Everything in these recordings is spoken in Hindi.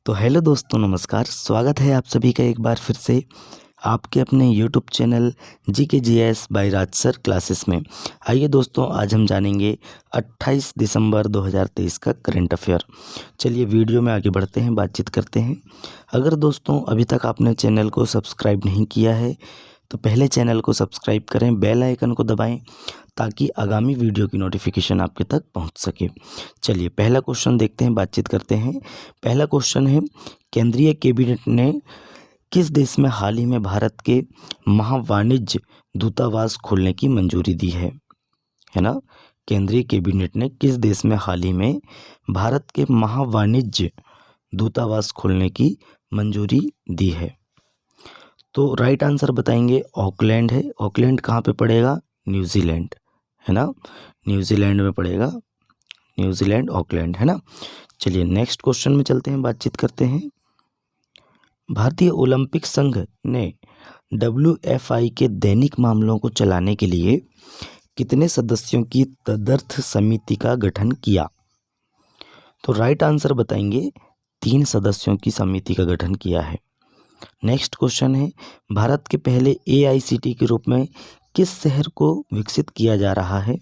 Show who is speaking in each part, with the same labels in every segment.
Speaker 1: तो हेलो दोस्तों, नमस्कार। स्वागत है आप सभी का एक बार फिर से आपके अपने यूट्यूब चैनल GKGS बाय राज सर क्लासेस में। आइए दोस्तों, आज हम जानेंगे 28 दिसंबर 2023 का करंट अफेयर। चलिए वीडियो में आगे बढ़ते हैं, बातचीत करते हैं। अगर दोस्तों अभी तक आपने चैनल को सब्सक्राइब नहीं किया है तो पहले चैनल को सब्सक्राइब करें, बेल आइकन को दबाएं ताकि आगामी वीडियो की नोटिफिकेशन आपके तक पहुंच सके। चलिए पहला क्वेश्चन देखते हैं, बातचीत करते हैं। पहला क्वेश्चन है, केंद्रीय कैबिनेट ने किस देश में हाल ही में भारत के महावाणिज्य दूतावास खोलने की मंजूरी दी है ना। केंद्रीय कैबिनेट ने किस देश में हाल ही में भारत के महावाणिज्य दूतावास खोलने की मंजूरी दी है। तो राइट आंसर बताएंगे ऑकलैंड है। ऑकलैंड कहाँ पे पड़ेगा? न्यूजीलैंड है ना, न्यूजीलैंड में पड़ेगा। न्यूजीलैंड, ऑकलैंड है ना। चलिए नेक्स्ट क्वेश्चन में चलते हैं, बातचीत करते हैं। भारतीय ओलंपिक संघ ने WFI के दैनिक मामलों को चलाने के लिए कितने सदस्यों की तदर्थ समिति का गठन किया? तो राइट आंसर बताएंगे 3 सदस्यों की समिति का गठन किया है। नेक्स्ट क्वेश्चन है, भारत के पहले AICT के रूप में किस शहर को विकसित किया जा रहा है?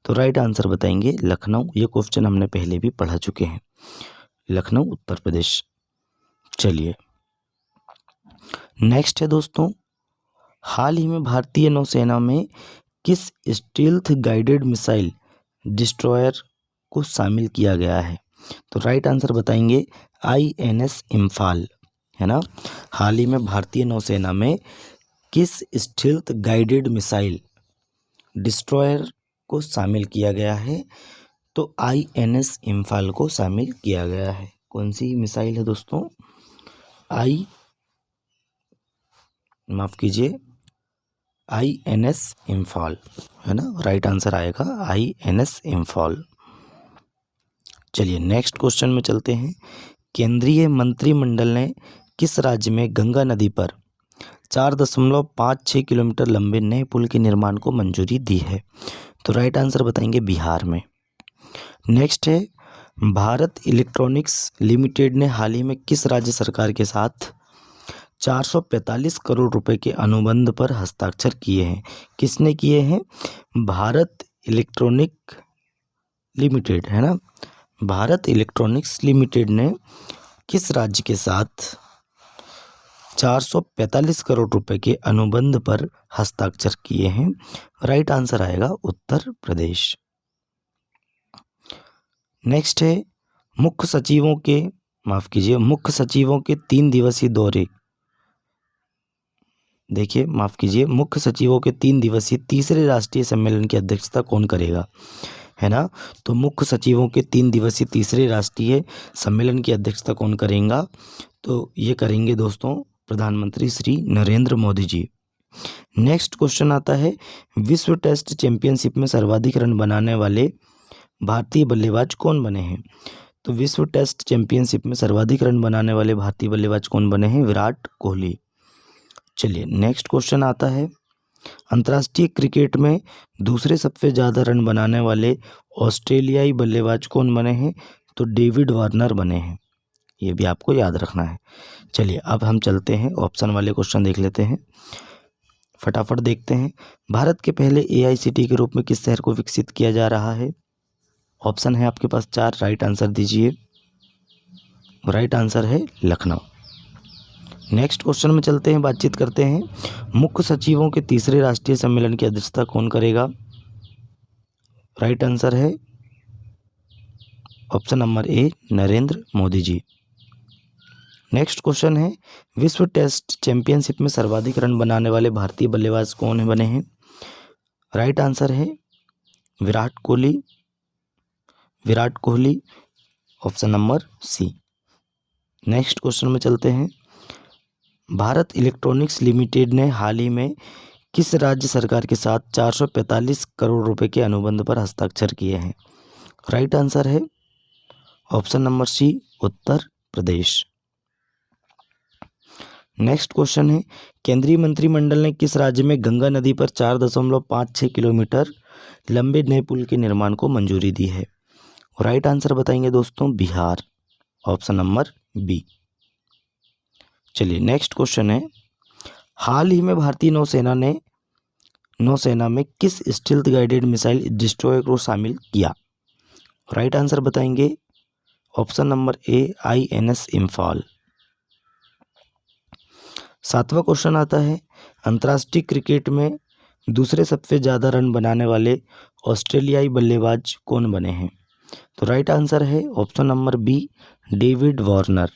Speaker 1: तो राइट आंसर बताएंगे लखनऊ। ये क्वेश्चन हमने पहले भी पढ़ा चुके हैं। लखनऊ, उत्तर प्रदेश। चलिए नेक्स्ट है दोस्तों, हाल ही में भारतीय नौसेना में किस स्टील्थ गाइडेड मिसाइल डिस्ट्रॉयर को शामिल किया गया है? तो राइट आंसर बताएंगे INS इम्फाल है ना। हाल ही में भारतीय नौसेना में किस स्टील्थ गाइडेड मिसाइल डिस्ट्रॉयर को शामिल किया गया है? तो INS इम्फाल को शामिल किया गया है। कौन सी मिसाइल है दोस्तों? INS इम्फाल है ना। राइट आंसर आएगा INS इम्फाल। चलिए नेक्स्ट क्वेश्चन में चलते हैं। केंद्रीय मंत्रिमंडल ने किस राज्य में गंगा नदी पर 4.56 किलोमीटर लंबे नए पुल के निर्माण को मंजूरी दी है? तो राइट आंसर बताएंगे बिहार में। नेक्स्ट है, भारत इलेक्ट्रॉनिक्स लिमिटेड ने हाल ही में किस राज्य सरकार के साथ 445 करोड़ रुपए के अनुबंध पर हस्ताक्षर किए हैं? किसने किए हैं? भारत इलेक्ट्रॉनिक लिमिटेड है ना। भारत इलेक्ट्रॉनिक्स लिमिटेड ने किस राज्य के साथ 445 करोड़ रुपए के अनुबंध पर हस्ताक्षर किए हैं? राइट आंसर आएगा उत्तर प्रदेश। नेक्स्ट है, मुख्य सचिवों के 3 दिवसीय दौरे मुख्य सचिवों के 3 दिवसीय तीसरे राष्ट्रीय सम्मेलन की अध्यक्षता कौन करेगा? है ना। तो मुख्य सचिवों के 3 दिवसीय तीसरे राष्ट्रीय सम्मेलन की अध्यक्षता कौन करेगा? तो ये करेंगे दोस्तों प्रधानमंत्री श्री नरेंद्र मोदी जी। नेक्स्ट क्वेश्चन आता है, विश्व टेस्ट चैंपियनशिप में सर्वाधिक रन बनाने वाले भारतीय बल्लेबाज कौन बने हैं? तो विश्व टेस्ट चैंपियनशिप में सर्वाधिक रन बनाने वाले भारतीय बल्लेबाज कौन बने हैं? विराट कोहली। चलिए नेक्स्ट क्वेश्चन आता है, अंतर्राष्ट्रीय क्रिकेट में दूसरे सबसे ज़्यादा रन बनाने वाले ऑस्ट्रेलियाई बल्लेबाज कौन बने हैं? तो डेविड वार्नर बने हैं। ये भी आपको याद रखना है। चलिए अब हम चलते हैं, ऑप्शन वाले क्वेश्चन देख लेते हैं, फटाफट देखते हैं। भारत के पहले AICT के रूप में किस शहर को विकसित किया जा रहा है? ऑप्शन है आपके पास 4, राइट आंसर दीजिए। राइट आंसर है लखनऊ। नेक्स्ट क्वेश्चन में चलते हैं, बातचीत करते हैं। मुख्य सचिवों के तीसरे राष्ट्रीय सम्मेलन की अध्यक्षता कौन करेगा? राइट आंसर है option number A, Narendra Modi ji. Next question है, विश्व टेस्ट चैंपियनशिप में सर्वाधिक रन बनाने वाले भारतीय बल्लेबाज कौन बने हैं? राइट आंसर है Virat Kohli, option number C। Next question में चलते हैं, भारत इलेक्ट्रॉनिक्स लिमिटेड ने हाल ही में किस राज्य सरकार के साथ 445 करोड़ रुपए के अनुबंध पर हस्ताक्षर किए हैं? राइट आंसर है option number C, Uttar Pradesh. Next question है, केंद्रीय मंत्रिमंडल ने किस राज्य में गंगा नदी पर 4.56 किलोमीटर लंबे नए पुल के निर्माण को मंजूरी दी है? राइट आंसर बताएंगे दोस्तों बिहार, ऑप्शन नंबर B। चलिए नेक्स्ट क्वेश्चन है, हाल ही में भारतीय नौसेना में किस स्टील्थ गाइडेड मिसाइल डिस्ट्रॉयर को शामिल किया? राइट आंसर बताएंगे option number A INS Imphal. 7वां क्वेश्चन आता है, अंतर्राष्ट्रीय क्रिकेट में दूसरे सबसे ज़्यादा रन बनाने वाले ऑस्ट्रेलियाई बल्लेबाज कौन बने हैं? तो राइट आंसर है option number B David Warner.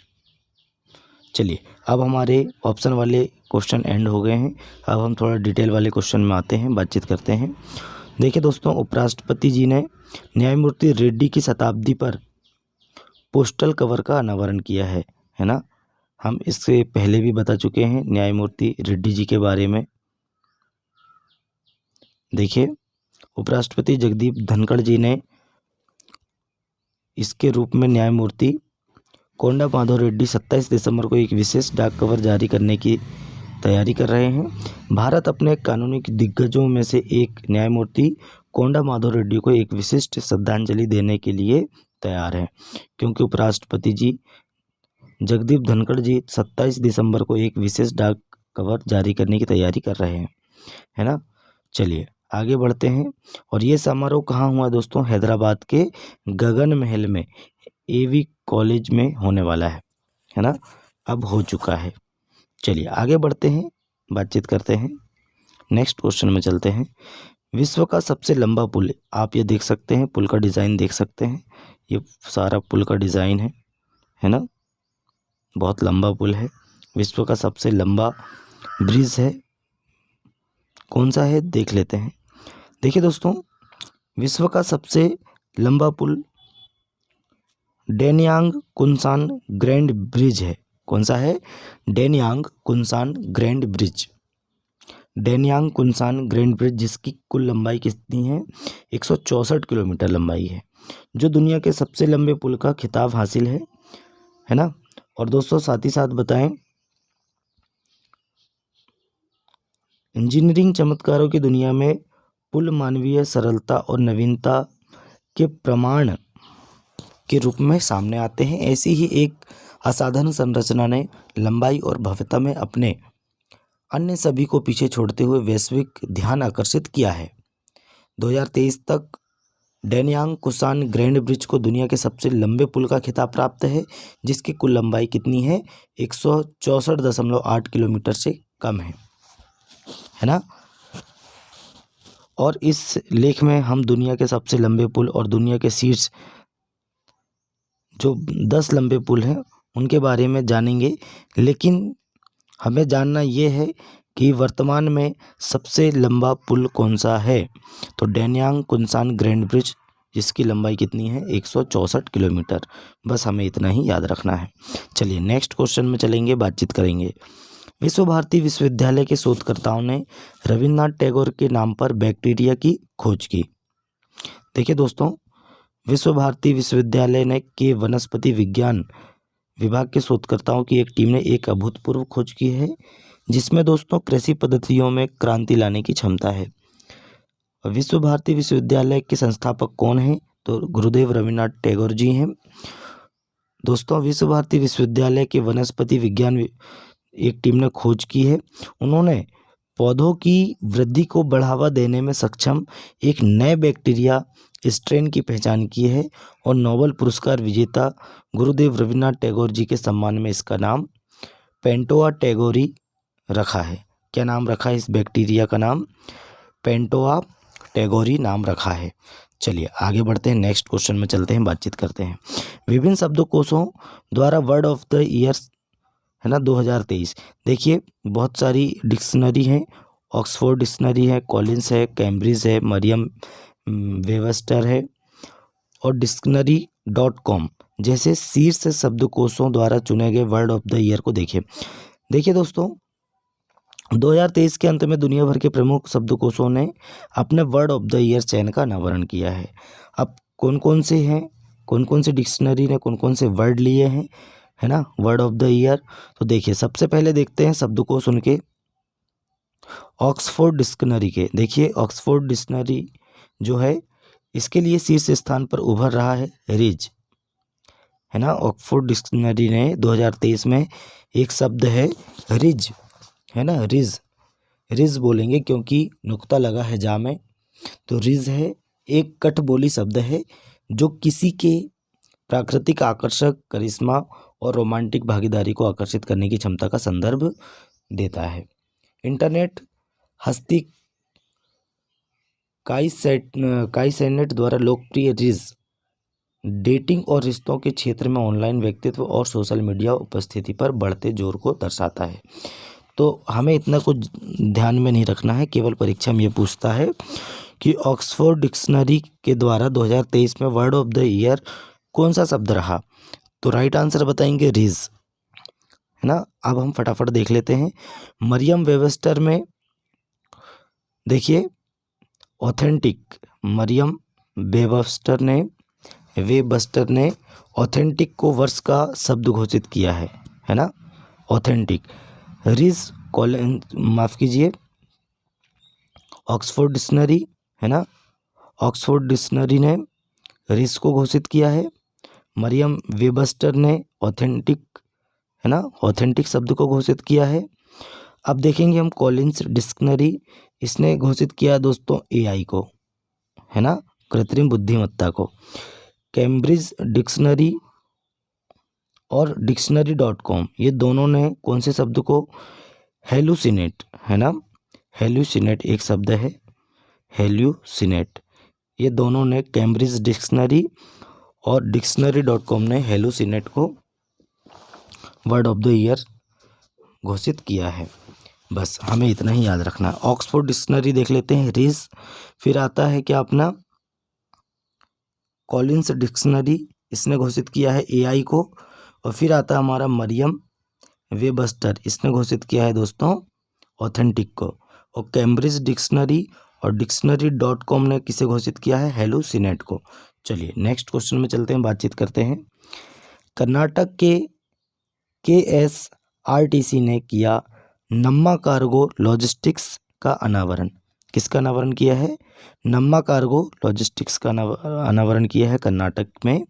Speaker 1: चलिए अब हमारे ऑप्शन वाले क्वेश्चन एंड हो गए हैं। अब हम थोड़ा डिटेल वाले क्वेश्चन में आते हैं, बातचीत करते हैं। देखिए दोस्तों, उपराष्ट्रपति जी ने न्यायमूर्ति रेड्डी की शताब्दी पर पोस्टल कवर का अनावरण किया है ना। हम इससे पहले भी बता चुके हैं न्यायमूर्ति रेड्डी जी के बारे में। देखिए, उपराष्ट्रपति जगदीप धनखड़ जी ने इसके रूप में न्यायमूर्ति कोंडा माधव रेड्डी 27 दिसंबर को एक विशेष डाक कवर जारी करने की तैयारी कर रहे हैं। भारत अपने कानूनी दिग्गजों में से एक न्यायमूर्ति कोंडा माधव रेड्डी को एक विशिष्ट श्रद्धांजलि देने के लिए तैयार है, क्योंकि उपराष्ट्रपति जी जगदीप धनखड़ जी 27 दिसंबर को एक विशेष डाक कवर जारी करने की तैयारी कर रहे हैं, है ना। चलिए आगे बढ़ते हैं। और ये समारोह कहाँ हुआ दोस्तों? हैदराबाद के गगन महल में AV कॉलेज में होने वाला है ना। अब हो चुका है। चलिए आगे बढ़ते हैं, बातचीत करते हैं। नेक्स्ट क्वेश्चन में चलते हैं। विश्व का सबसे लंबा पुल, आप ये देख सकते हैं, पुल का डिज़ाइन देख सकते हैं। ये सारा पुल का डिज़ाइन है ना। बहुत लंबा पुल है, विश्व का सबसे लंबा ब्रिज है, कौन सा है देख लेते हैं। देखिए दोस्तों, विश्व का सबसे लंबा पुल डेनयांग कुनसान ग्रैंड ब्रिज है। कौन सा है? डेनयांग कुनसान ग्रैंड ब्रिज। डेनयांग कुनसान ग्रैंड ब्रिज, जिसकी कुल लंबाई कितनी है? 164 किलोमीटर लंबाई है, जो दुनिया के सबसे लंबे पुल का खिताब हासिल है ना। और दोस्तों साथ ही साथ बताएं, इंजीनियरिंग चमत्कारों की दुनिया में पुल मानवीय सरलता और नवीनता के प्रमाण के रूप में सामने आते हैं। ऐसी ही एक असाधारण संरचना ने लंबाई और भव्यता में अपने अन्य सभी को पीछे छोड़ते हुए वैश्विक ध्यान आकर्षित किया है। 2023 तक डेनयांग कुसान ग्रैंड ब्रिज को दुनिया के सबसे लंबे पुल का खिताब प्राप्त है, जिसकी कुल लंबाई कितनी है? 164.8 किलोमीटर से कम है ना। और इस लेख में हम दुनिया के सबसे लंबे पुल और दुनिया के शीर्ष जो 10 लंबे पुल हैं उनके बारे में जानेंगे। लेकिन हमें जानना ये है कि वर्तमान में सबसे लंबा पुल कौन सा है? तो डेनयांग कुनसान ग्रैंड ब्रिज, जिसकी लंबाई कितनी है? 164 किलोमीटर। बस हमें इतना ही याद रखना है। चलिए नेक्स्ट क्वेश्चन में चलेंगे, बातचीत करेंगे। विश्व भारती विश्वविद्यालय के शोधकर्ताओं ने रविन्द्रनाथ टैगोर के नाम पर बैक्टीरिया की खोज की। देखिए दोस्तों, विश्व भारती विश्वविद्यालय ने के वनस्पति विज्ञान विभाग के शोधकर्ताओं की एक टीम ने एक अभूतपूर्व खोज की है, जिसमें दोस्तों कृषि पद्धतियों में क्रांति लाने की क्षमता है। विश्व भारती विश्वविद्यालय के संस्थापक कौन हैं? तो गुरुदेव रविन्द्रनाथ टैगोर जी हैं। दोस्तों, विश्व भारती विश्वविद्यालय के वनस्पति विज्ञान एक टीम ने खोज की है। उन्होंने पौधों की वृद्धि को बढ़ावा देने में सक्षम एक नए बैक्टीरिया स्ट्रेन की पहचान की है और नोबेल पुरस्कार विजेता गुरुदेव रविन्द्रनाथ टैगोर जी के सम्मान में इसका नाम पेंटोआ टैगोरी रखा है। क्या नाम रखा है इस बैक्टीरिया का? नाम पेंटोआ टैगोरी नाम रखा है। चलिए आगे बढ़ते हैं, नेक्स्ट क्वेश्चन में चलते हैं, बातचीत करते हैं। विभिन्न शब्दकोशों द्वारा वर्ड ऑफ द ईयर है ना 2023। देखिए बहुत सारी डिक्शनरी हैं, ऑक्सफोर्ड डिक्शनरी है, कॉलिंस है, कैम्ब्रिज है, मरियम वेबस्टर है और डिक्शनरी.com जैसे शीर्ष शब्दकोशों द्वारा चुने गए वर्ड ऑफ द ईयर को देखिए दोस्तों, 2023 के अंत में दुनिया भर के प्रमुख शब्दकोशों ने अपने वर्ड ऑफ द ईयर चयन का अनावरण किया है। अब कौन कौन से हैं, कौन कौन से डिक्शनरी ने कौन कौन से वर्ड लिए हैं, है ना, वर्ड ऑफ द ईयर। तो देखिए सबसे पहले देखते हैं शब्दकोश उनके ऑक्सफोर्ड डिक्शनरी के। देखिए ऑक्सफोर्ड डिक्शनरी जो है इसके लिए शीर्ष स्थान पर उभर रहा है रिज, है ना। ऑक्सफोर्ड डिक्शनरी ने 2023 में एक शब्द है रिज, है ना, रिज, रिज बोलेंगे क्योंकि नुक्ता लगा है जा में, तो रिज है एक कट बोली शब्द है जो किसी के प्राकृतिक आकर्षक, करिश्मा और रोमांटिक भागीदारी को आकर्षित करने की क्षमता का संदर्भ देता है। इंटरनेट हस्ती काई सेनेट द्वारा लोकप्रिय रिज डेटिंग और रिश्तों के क्षेत्र में ऑनलाइन व्यक्तित्व और सोशल मीडिया उपस्थिति पर बढ़ते जोर को दर्शाता है। तो हमें इतना कुछ ध्यान में नहीं रखना है, केवल परीक्षा में ये पूछता है कि ऑक्सफोर्ड डिक्शनरी के द्वारा 2023 में वर्ड ऑफ द ईयर कौन सा शब्द रहा, तो राइट आंसर बताएंगे रिज, है ना। अब हम फटाफट देख लेते हैं। मरियम वेबस्टर में देखिए ऑथेंटिक, मरियम वेबस्टर ने ऑथेंटिक को वर्ष का शब्द घोषित किया है ना, ऑथेंटिक। रिज माफ़ कीजिए, ऑक्सफोर्ड डिक्शनरी, है ना, ऑक्सफोर्ड डिक्शनरी ने रिज को घोषित किया है। मरियम वेबस्टर ने ऑथेंटिक, है ना, ऑथेंटिक शब्द को घोषित किया है। अब देखेंगे हम कॉलिंस डिक्शनरी, इसने घोषित किया दोस्तों एआई को, है ना, कृत्रिम बुद्धिमत्ता को। कैम्ब्रिज डिक्शनरी और डिक्शनरी.com ये दोनों ने कौन से शब्द को, हेलुसिनेट, है ना, हेलुसिनेट एक शब्द है, हेलुसिनेट, ये दोनों ने कैम्ब्रिज डिक्शनरी और डिक्शनरी.com ने हेलुसिनेट को वर्ड ऑफ द ईयर घोषित किया है। बस हमें इतना ही याद रखना है। ऑक्सफोर्ड डिक्शनरी देख लेते हैं रिज, फिर आता है क्या अपना कॉलिंस डिक्शनरी, इसने घोषित किया है एआई को, और फिर आता है हमारा मरियम वेबस्टर, इसने घोषित किया है दोस्तों ऑथेंटिक को, और कैम्ब्रिज डिक्शनरी और डिक्शनरी.com ने किसे घोषित किया है, हेलुसिनेट को। चलिए नेक्स्ट क्वेश्चन में चलते हैं, बातचीत करते हैं। कर्नाटक के KSRTC ने किया नम्मा कार्गो लॉजिस्टिक्स का अनावरण, किसका अनावरण किया है, नम्मा कार्गो लॉजिस्टिक्स का अनावरण किया है कर्नाटक में।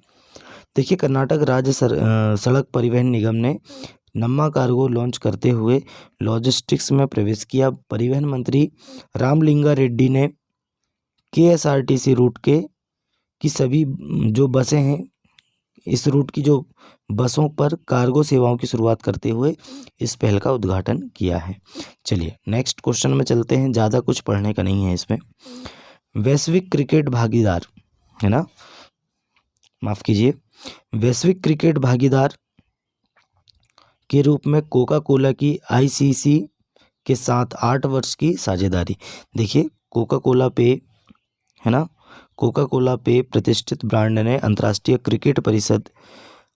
Speaker 1: देखिए कर्नाटक राज्य सड़क परिवहन निगम ने नम्मा कार्गो लॉन्च करते हुए लॉजिस्टिक्स में प्रवेश किया। परिवहन मंत्री रामलिंगा रेड्डी ने KSRTC रूट की सभी जो बसें हैं, इस रूट की जो बसों पर कार्गो सेवाओं की शुरुआत करते हुए इस पहल का उद्घाटन किया है। चलिए नेक्स्ट क्वेश्चन में चलते हैं, ज़्यादा कुछ पढ़ने का नहीं है इसमें। वैश्विक क्रिकेट भागीदार, है ना, माफ़ कीजिए, वैश्विक क्रिकेट भागीदार के रूप में कोका कोला की ICC के साथ 8 वर्ष की साझेदारी। देखिए कोका कोला पे, है ना, कोका कोला पे प्रतिष्ठित ब्रांड ने अंतर्राष्ट्रीय क्रिकेट परिषद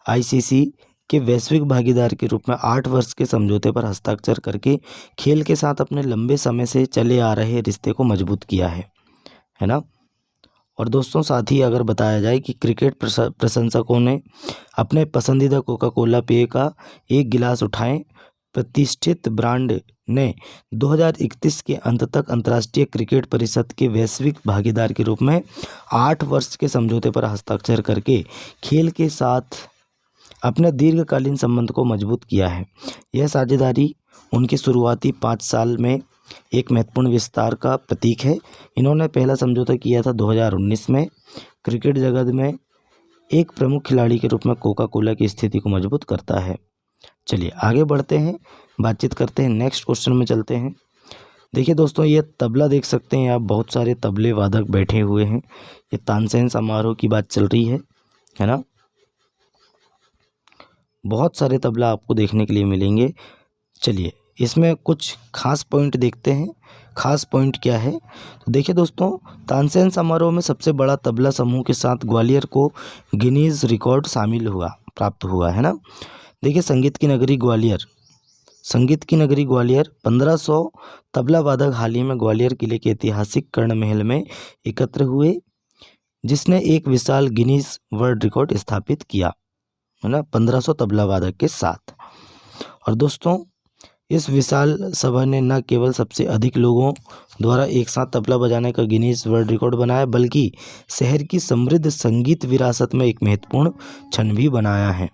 Speaker 1: ICC के वैश्विक भागीदार के रूप में 8 वर्ष के समझौते पर हस्ताक्षर करके खेल के साथ अपने लंबे समय से चले आ रहे रिश्ते को मजबूत किया है ना। और दोस्तों साथ ही अगर बताया जाए कि क्रिकेट प्रशंसकों ने अपने पसंदीदा कोका कोला पेय का एक गिलास उठाएं, प्रतिष्ठित ब्रांड ने 2031 के अंत तक अंतर्राष्ट्रीय क्रिकेट परिषद के वैश्विक भागीदार के रूप में 8 वर्ष के समझौते पर हस्ताक्षर करके खेल के साथ अपने दीर्घकालीन संबंध को मजबूत किया है। यह साझेदारी उनके शुरुआती 5 साल में एक महत्वपूर्ण विस्तार का प्रतीक है। इन्होंने पहला समझौता किया था 2019 में। क्रिकेट जगत में एक प्रमुख खिलाड़ी के रूप में कोका कोला की स्थिति को मजबूत करता है। चलिए आगे बढ़ते हैं, बातचीत करते हैं, नेक्स्ट क्वेश्चन में चलते हैं। देखिए दोस्तों ये तबला देख सकते हैं आप, बहुत सारे तबले वादक बैठे हुए हैं। ये तानसेन समारोह की बात चल रही है ना। बहुत सारे तबला आपको देखने के लिए मिलेंगे। चलिए इसमें कुछ खास पॉइंट देखते हैं। खास पॉइंट क्या है, तो देखिए दोस्तों तानसेन समारोह में सबसे बड़ा तबला समूह के साथ ग्वालियर को गिनीज रिकॉर्ड प्राप्त हुआ, है ना। देखिए संगीत की नगरी ग्वालियर 1500 तबला वादक हाल ही में ग्वालियर किले के ऐतिहासिक कर्ण महल में एकत्र हुए, जिसने एक विशाल गिनीज वर्ल्ड रिकॉर्ड स्थापित किया, है ना, 1500 तबला वादक के साथ। और दोस्तों इस विशाल सभा ने न केवल सबसे अधिक लोगों द्वारा एक साथ तबला बजाने का गिनीज वर्ल्ड रिकॉर्ड बनाया, बल्कि शहर की समृद्ध संगीत विरासत में एक महत्वपूर्ण क्षण भी बनाया है।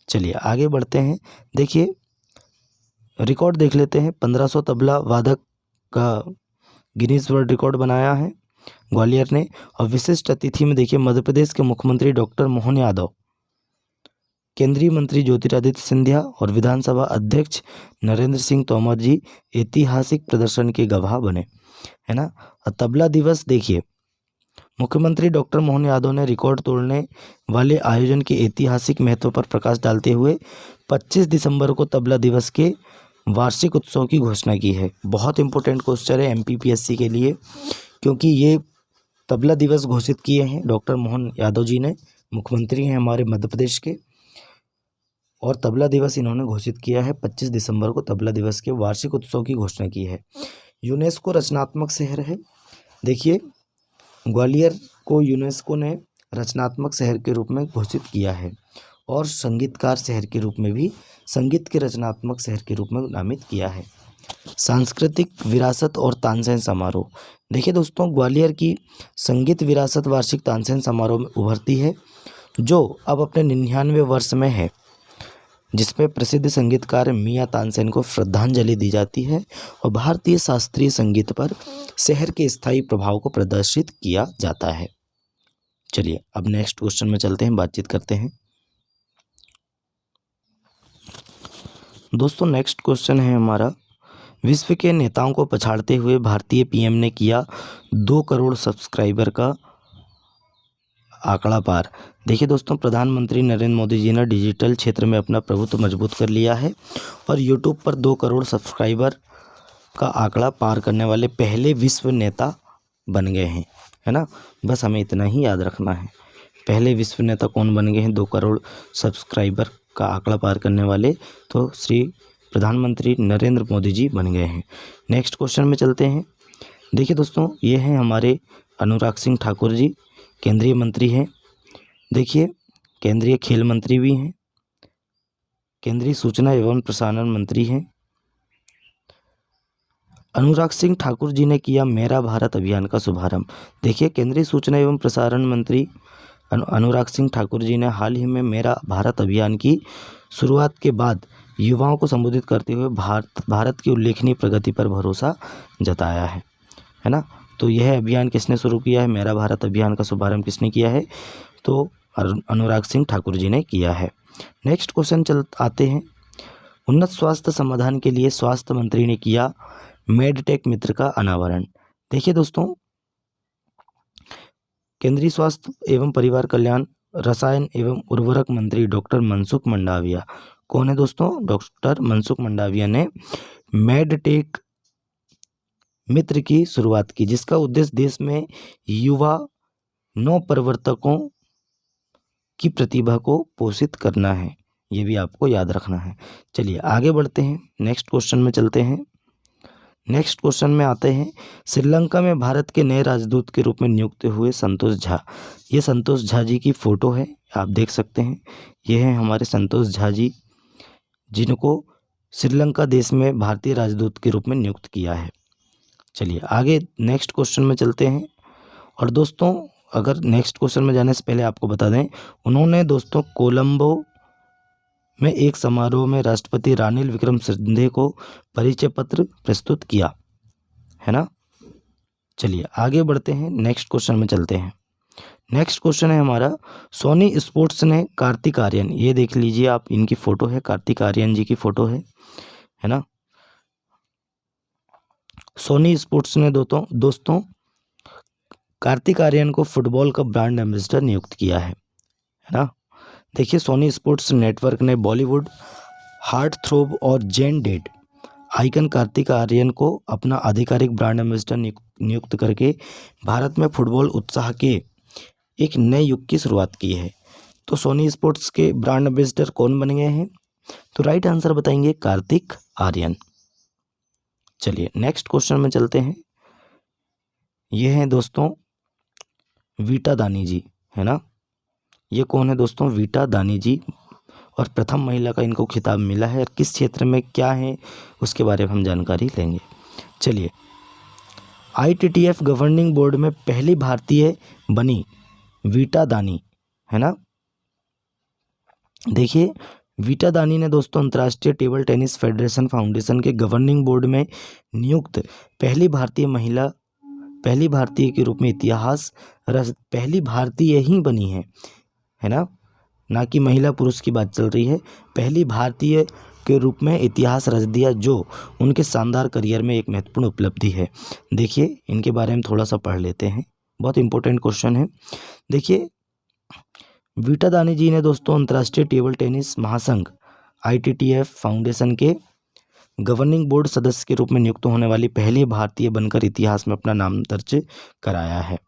Speaker 1: चलिए आगे बढ़ते हैं। देखिए रिकॉर्ड देख लेते हैं। 1500 तबला वादक का गिनीज वर्ल्ड रिकॉर्ड बनाया है ग्वालियर ने। और विशिष्ट अतिथि में देखिए मध्य प्रदेश के मुख्यमंत्री डॉक्टर मोहन यादव, केंद्रीय मंत्री ज्योतिरादित्य सिंधिया और विधानसभा अध्यक्ष नरेंद्र सिंह तोमर जी ऐतिहासिक प्रदर्शन के गवाह बने, है ना। और तबला दिवस देखिए, मुख्यमंत्री डॉक्टर मोहन यादव ने रिकॉर्ड तोड़ने वाले आयोजन के ऐतिहासिक महत्व पर प्रकाश डालते हुए 25 दिसंबर को तबला दिवस के वार्षिक उत्सव की घोषणा की है। बहुत इंपॉर्टेंट क्वेश्चन है एमपीपीएससी के लिए, क्योंकि ये तबला दिवस घोषित किए हैं डॉक्टर मोहन यादव जी ने, मुख्यमंत्री हैं हमारे मध्य प्रदेश के, और तबला दिवस इन्होंने घोषित किया है 25 दिसंबर को तबला दिवस के वार्षिक उत्सव की घोषणा की है। यूनेस्को रचनात्मक शहर है। देखिए ग्वालियर को यूनेस्को ने रचनात्मक शहर के रूप में घोषित किया है और संगीतकार शहर के रूप में भी, संगीत के रचनात्मक शहर के रूप में नामित किया है। सांस्कृतिक विरासत और तानसेन समारोह। देखिए दोस्तों, ग्वालियर की संगीत विरासत वार्षिक तानसेन समारोह में उभरती है, जो अब अपने 99वें वर्ष में है, जिसमें प्रसिद्ध संगीतकार मियां तानसेन को श्रद्धांजलि दी जाती है और भारतीय शास्त्रीय संगीत पर शहर के स्थायी प्रभाव को प्रदर्शित किया जाता है। चलिए अब नेक्स्ट क्वेश्चन में चलते हैं, बातचीत करते हैं। दोस्तों नेक्स्ट क्वेश्चन है हमारा, विश्व के नेताओं को पछाड़ते हुए भारतीय पीएम ने किया 2 करोड़ सब्सक्राइबर का आंकड़ा पार। देखिए दोस्तों, प्रधानमंत्री नरेंद्र मोदी जी ने डिजिटल क्षेत्र में अपना प्रभुत्व मजबूत कर लिया है और यूट्यूब पर 2 करोड़ सब्सक्राइबर का आंकड़ा पार करने वाले पहले विश्व नेता बन गए हैं, है ना। बस हमें इतना ही याद रखना है, पहले विश्व नेता कौन बन गए हैं 2 करोड़ सब्सक्राइबर का आंकड़ा पार करने वाले, तो श्री प्रधानमंत्री नरेंद्र मोदी जी बन गए हैं। नेक्स्ट क्वेश्चन में चलते हैं। देखिए दोस्तों, ये हैं हमारे अनुराग सिंह ठाकुर जी, केंद्रीय मंत्री हैं। देखिए केंद्रीय खेल मंत्री भी हैं, केंद्रीय सूचना एवं प्रसारण मंत्री हैं। अनुराग सिंह ठाकुर जी ने किया मेरा भारत अभियान का शुभारंभ। देखिए केंद्रीय सूचना एवं प्रसारण मंत्री अनुराग सिंह ठाकुर जी ने हाल ही में मेरा भारत अभियान की शुरुआत के बाद युवाओं को संबोधित करते हुए भारत की उल्लेखनीय प्रगति पर भरोसा जताया है ना। तो यह अभियान किसने शुरू किया है, मेरा भारत अभियान का शुभारंभ किसने किया है, तो अनुराग सिंह ठाकुर जी ने किया है। नेक्स्ट क्वेश्चन आते हैं। उन्नत स्वास्थ्य समाधान के लिए स्वास्थ्य मंत्री ने किया मेडटेक मित्र का अनावरण। देखिए दोस्तों, केंद्रीय स्वास्थ्य एवं परिवार कल्याण, रसायन एवं उर्वरक मंत्री डॉक्टर मनसुख मंडाविया, कौन है दोस्तों, डॉक्टर मनसुख मंडाविया ने मेडटेक मित्र की शुरुआत की, जिसका उद्देश्य देश में युवा नवप्रवर्तकों की प्रतिभा को पोषित करना है। ये भी आपको याद रखना है। चलिए आगे बढ़ते हैं, नेक्स्ट क्वेश्चन में चलते हैं। नेक्स्ट क्वेश्चन में आते हैं, श्रीलंका में भारत के नए राजदूत के रूप में नियुक्त हुए संतोष झा। ये संतोष झा जी की फ़ोटो है, आप देख सकते हैं। ये हैं हमारे संतोष झा जी, जिनको श्रीलंका देश में भारतीय राजदूत के रूप में नियुक्त किया है। चलिए आगे नेक्स्ट क्वेश्चन में चलते हैं। और दोस्तों, अगर नेक्स्ट क्वेश्चन में जाने से पहले आपको बता दें, उन्होंने दोस्तों कोलंबो में एक समारोह में राष्ट्रपति रानिल विक्रमसिंघे को परिचय पत्र प्रस्तुत किया, है ना। चलिए आगे बढ़ते हैं, नेक्स्ट क्वेश्चन में चलते हैं। नेक्स्ट क्वेश्चन है हमारा, सोनी स्पोर्ट्स ने कार्तिक आर्यन, ये देख लीजिए आप, इनकी फ़ोटो है, कार्तिक आर्यन जी की फ़ोटो है ना। सोनी स्पोर्ट्स ने दोस्तों कार्तिक आर्यन को फुटबॉल का ब्रांड एम्बेसडर नियुक्त किया है ना। देखिए सोनी स्पोर्ट्स नेटवर्क ने बॉलीवुड हार्ट थ्रोब और जेन डेड आइकन कार्तिक आर्यन को अपना आधिकारिक ब्रांड एम्बेसडर नियुक्त करके भारत में फुटबॉल उत्साह के एक नए युग की शुरुआत की है। तो सोनी स्पोर्ट्स के ब्रांड एम्बेसडर कौन बन गए हैं, तो राइट आंसर बताएंगे कार्तिक आर्यन। चलिए नेक्स्ट क्वेश्चन में चलते हैं। ये हैं दोस्तों वीटा दानी जी, है ना। ये कौन है दोस्तों, वीटा दानी जी, और प्रथम महिला का इनको खिताब मिला है और किस क्षेत्र में क्या है उसके बारे में हम जानकारी लेंगे। चलिए, ITTF गवर्निंग बोर्ड में पहली भारतीय बनी वीटा दानी, है ना। देखिए, वीटा दानी ने दोस्तों अंतर्राष्ट्रीय टेबल टेनिस फेडरेशन फाउंडेशन के गवर्निंग बोर्ड में नियुक्त पहली भारतीय के रूप में इतिहास पहली भारतीय ही बनी है ना, ना कि महिला पुरुष की बात चल रही है। पहली भारतीय के रूप में इतिहास रच दिया, जो उनके शानदार करियर में एक महत्वपूर्ण उपलब्धि है। देखिए, इनके बारे में थोड़ा सा पढ़ लेते हैं, बहुत इंपॉर्टेंट क्वेश्चन है। देखिए, वीटा दानी जी ने दोस्तों अंतर्राष्ट्रीय टेबल टेनिस महासंघ ITTF फाउंडेशन के गवर्निंग बोर्ड सदस्य के रूप में नियुक्त होने वाली पहली भारतीय बनकर इतिहास में अपना नाम दर्ज कराया है।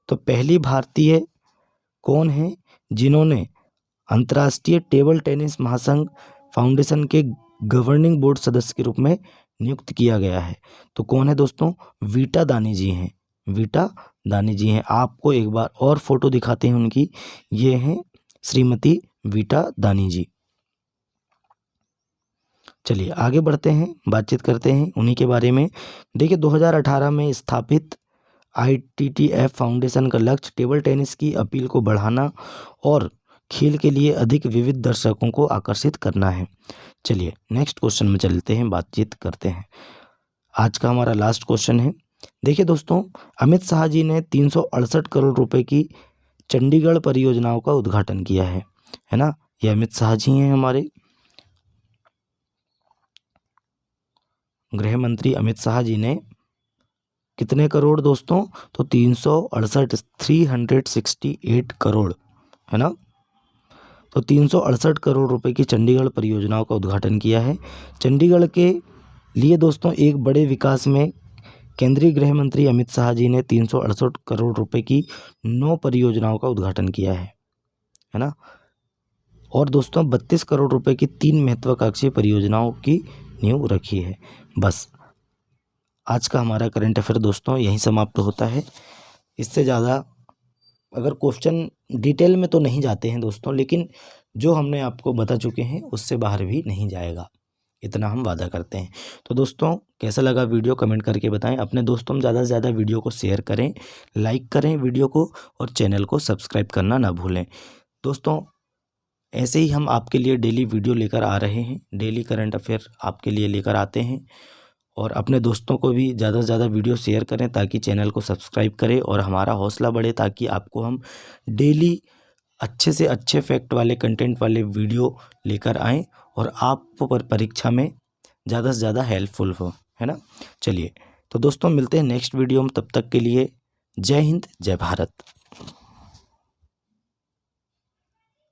Speaker 1: तो पहली भारतीय कौन है जिन्होंने अंतर्राष्ट्रीय टेबल टेनिस महासंघ फाउंडेशन के गवर्निंग बोर्ड सदस्य के रूप में नियुक्त किया गया है? तो कौन है दोस्तों? वीटा दानी जी हैं। वीटा दानी जी हैं। आपको एक बार और फोटो दिखाते हैं उनकी, ये हैं श्रीमती वीटा दानी जी। चलिए आगे बढ़ते हैं, बातचीत करते हैं उन्हीं के बारे में। देखिए, 2018 में स्थापित ITTF फाउंडेशन का लक्ष्य टेबल टेनिस की अपील को बढ़ाना और खेल के लिए अधिक विविध दर्शकों को आकर्षित करना है। चलिए नेक्स्ट क्वेश्चन में चलते हैं, बातचीत करते हैं। आज का हमारा लास्ट क्वेश्चन है। देखिए दोस्तों, अमित शाह जी ने 368 करोड़ रुपए की चंडीगढ़ परियोजनाओं का उद्घाटन किया है ना। ये अमित शाह जी हैं, हमारे गृह मंत्री अमित शाह जी ने कितने करोड़ दोस्तों? तो 368 करोड़, है ना। तो 368 करोड़ रुपए की चंडीगढ़ परियोजनाओं का उद्घाटन किया है। चंडीगढ़ के लिए दोस्तों एक बड़े विकास में केंद्रीय गृह मंत्री अमित शाह जी ने 368 करोड़ रुपए की 9 परियोजनाओं का उद्घाटन किया है ना। और दोस्तों 32 करोड़ रुपए की 3 महत्वाकांक्षी परियोजनाओं की नींव रखी है। बस आज का हमारा करंट अफेयर दोस्तों यहीं समाप्त होता है। इससे ज़्यादा अगर क्वेश्चन डिटेल में तो नहीं जाते हैं दोस्तों, लेकिन जो हमने आपको बता चुके हैं उससे बाहर भी नहीं जाएगा, इतना हम वादा करते हैं। तो दोस्तों कैसा लगा वीडियो कमेंट करके बताएं। अपने दोस्तों में ज़्यादा से ज़्यादा वीडियो को शेयर करें, लाइक करें वीडियो को, और चैनल को सब्सक्राइब करना ना भूलें। दोस्तों ऐसे ही हम आपके लिए डेली वीडियो लेकर आ रहे हैं, डेली करंट अफेयर आपके लिए लेकर आते हैं। और अपने दोस्तों को भी ज़्यादा से ज़्यादा वीडियो शेयर करें ताकि चैनल को सब्सक्राइब करें और हमारा हौसला बढ़े, ताकि आपको हम डेली अच्छे से अच्छे फैक्ट वाले कंटेंट वाले वीडियो लेकर आएँ और आप पर परीक्षा में ज़्यादा से ज़्यादा हेल्पफुल हो, है ना। चलिए तो दोस्तों मिलते हैं नेक्स्ट वीडियो में, तब तक के लिए जय हिंद, जय भारत।